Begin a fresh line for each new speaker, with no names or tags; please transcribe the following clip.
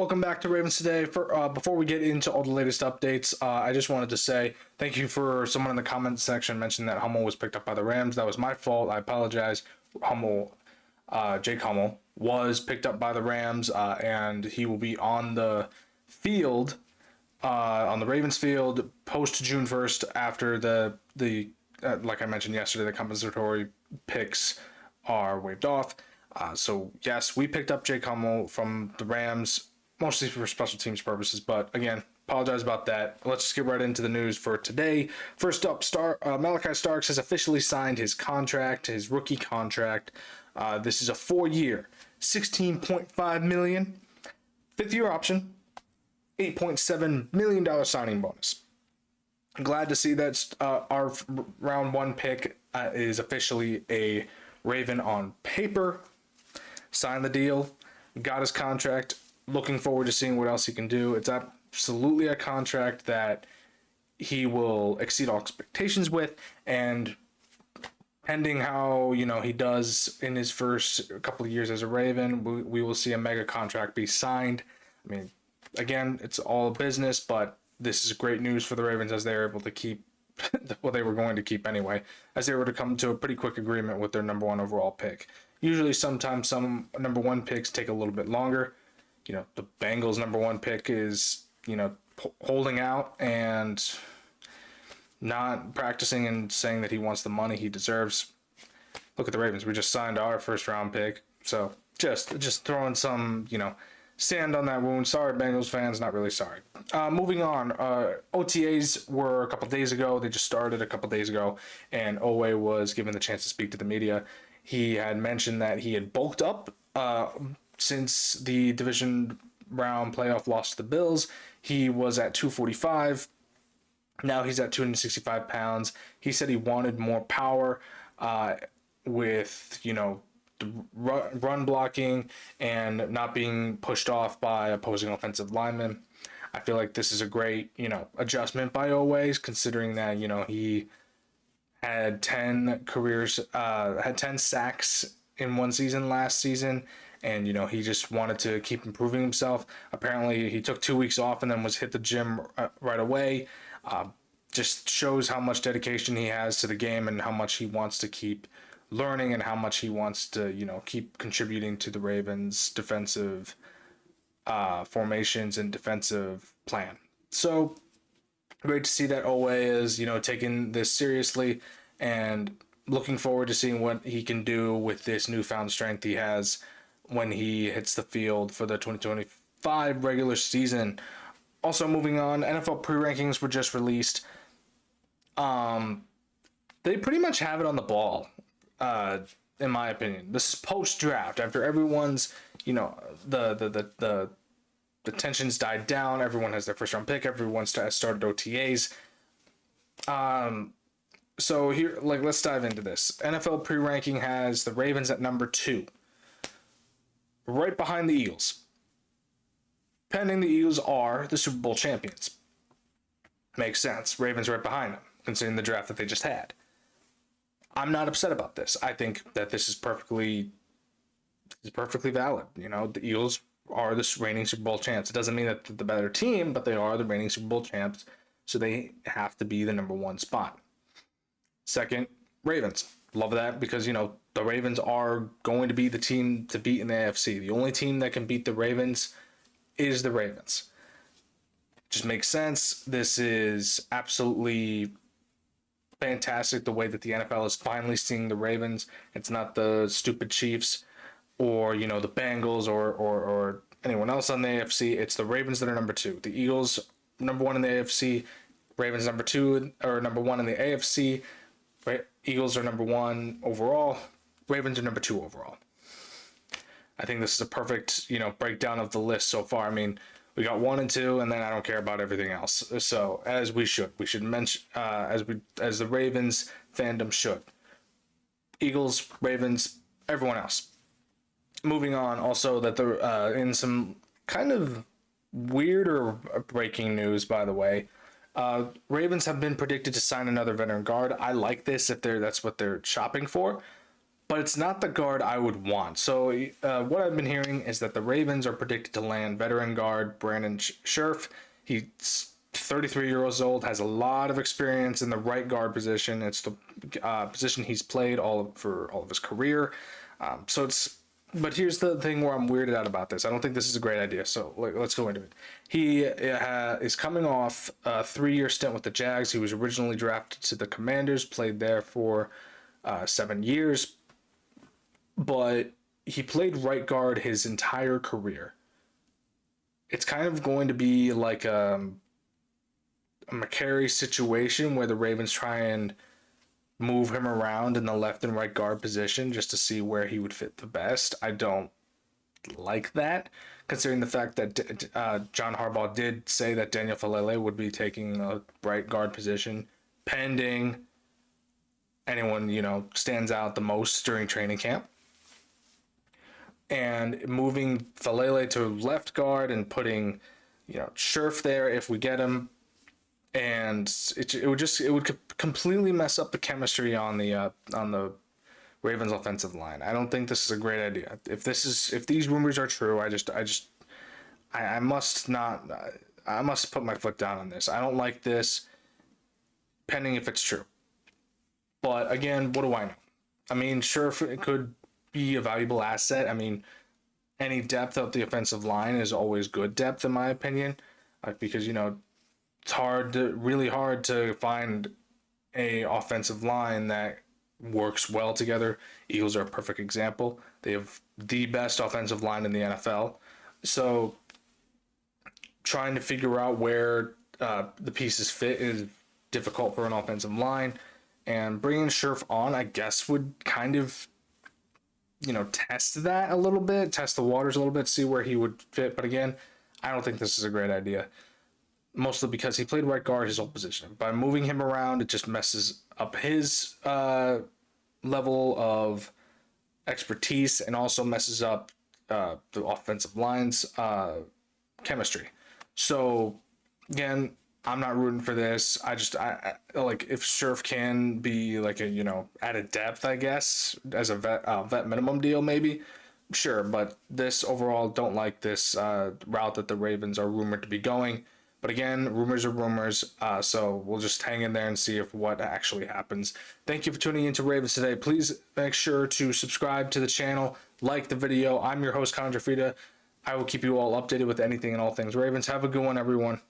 Welcome back to Ravens Today. Before we get into all the latest updates, I just wanted to say thank you for someone in the comments section mentioned that Hummel was picked up by the Rams. That was my fault. I apologize. Jake Hummel was picked up by the Rams, and he will be on the field, on the Ravens field, post June 1st after the like I mentioned yesterday, the compensatory picks are waived off. So yes, we picked up Jake Hummel from the Rams, mostly for special teams purposes. But again, apologize about that. Let's just get right into the news for today. First up, Malachi Starks has officially signed his contract, his rookie contract. This is a 4-year, $16.5 million, fifth-year option, $8.7 million signing bonus. I'm glad to see that our round one pick is officially a Raven on paper. Signed the deal, got his contract. Looking forward to seeing what else he can do. It's absolutely a contract that he will exceed all expectations with, and pending how he does in his first couple of years as a Raven, we will see a mega contract be signed. I mean, again, it's all business, but this is great news for the Ravens as they're able to keep well, they were going to keep anyway, as they were to come to a pretty quick agreement with their number one overall pick. Usually, sometimes some number one picks take a little bit longer. The Bengals' number one pick is, holding out and not practicing and saying that he wants the money he deserves. Look at the Ravens. We just signed our first round pick. So just throwing some, sand on that wound. Sorry, Bengals fans, not really sorry. Moving on, OTAs were a couple days ago. They just started a couple days ago, and Owa was given the chance to speak to the media. He had mentioned that he had bulked up since the division round playoff loss to the Bills. He was at 245. Now he's at 265 pounds. He said he wanted more power with, run blocking and not being pushed off by opposing offensive linemen. I feel like this is a great, adjustment by Owa, considering that, he had 10 sacks in one season last season, and, he just wanted to keep improving himself. Apparently, he took 2 weeks off and then was hit the gym right away. Just shows how much dedication he has to the game and how much he wants to keep learning and how much he wants to, keep contributing to the Ravens' defensive formations and defensive plan. So great to see that Owa is, taking this seriously and looking forward to seeing what he can do with this newfound strength he has when he hits the field for the 2025 regular season. Also moving on, NFL pre-rankings were just released. They pretty much have it on the ball. In my opinion, this is post-draft after everyone's, the tensions died down. Everyone has their first round pick. Everyone has started OTAs. So here, let's dive into this. NFL pre-ranking has the Ravens at number 2, right behind the Eagles. Pending the Eagles are the Super Bowl champions. Makes sense. Ravens right behind them, considering the draft that they just had. I'm not upset about this. I think that this is perfectly valid. The Eagles are the reigning Super Bowl champs. It doesn't mean that they're the better team, but they are the reigning Super Bowl champs, so they have to be the number one spot. Second, Ravens. Love that because, the Ravens are going to be the team to beat in the AFC. The only team that can beat the Ravens is the Ravens. Just makes sense. This is absolutely fantastic the way that the NFL is finally seeing the Ravens. It's not the stupid Chiefs or the Bengals or anyone else on the AFC. It's the Ravens that are number 2. The Eagles number 1 in the AFC, Ravens number 2 or number 1 in the AFC. Right? Eagles are number 1 overall, Ravens are number 2 overall. I think this is a perfect breakdown of the list so far. I mean, we got 1 and 2, and then I don't care about everything else. So as we should mention as the Ravens fandom should. Eagles, Ravens, everyone else. Moving on, also that in some kind of weirder breaking news, by the way, Ravens have been predicted to sign another veteran guard. I like this if that's what they're shopping for, but it's not the guard I would want. So what I've been hearing is that the Ravens are predicted to land veteran guard Brandon Scherf. He's 33 years old, has a lot of experience in the right guard position. It's the position he's played for all of his career. But here's the thing where I'm weirded out about this. I don't think this is a great idea. So let's go into it. He is coming off a 3-year stint with the Jags. He was originally drafted to the Commanders, played there for 7 years, but he played right guard his entire career. It's kind of going to be like a McCary situation where the Ravens try and move him around in the left and right guard position just to see where he would fit the best. I don't like that, considering the fact that John Harbaugh did say that Daniel Falele would be taking a right guard position pending anyone, stands out the most during training camp. And moving Falele to left guard and putting, Scherf there if we get him, and it would completely mess up the chemistry on the Ravens offensive line. I don't think this is a great idea. If these rumors are true, I must put my foot down on this. I don't like this, pending if it's true. But again, what do I know? I mean, sure, it could be a valuable asset. I mean, any depth of the offensive line is always good depth, in my opinion, because it's really hard to find a offensive line that works well together. Eagles are a perfect example. They have the best offensive line in the NFL. So trying to figure out where the pieces fit is difficult for an offensive line. And bringing Scherf on, I guess, would kind of, test that a little bit, test the waters a little bit, see where he would fit. But again, I don't think this is a great idea. Mostly because he played right guard his whole position. By moving him around, it just messes up his level of expertise and also messes up the offensive line's chemistry. So, again, I'm not rooting for this. I like if Scherf can be like a added depth, I guess, as a vet minimum deal maybe, sure. But this overall, don't like this route that the Ravens are rumored to be going. But again, rumors are rumors, so we'll just hang in there and see if what actually happens. Thank you for tuning into Ravens Today. Please make sure to subscribe to the channel, like the video. I'm your host, Connor Gioffreda. I will keep you all updated with anything and all things Ravens. Have a good one, everyone.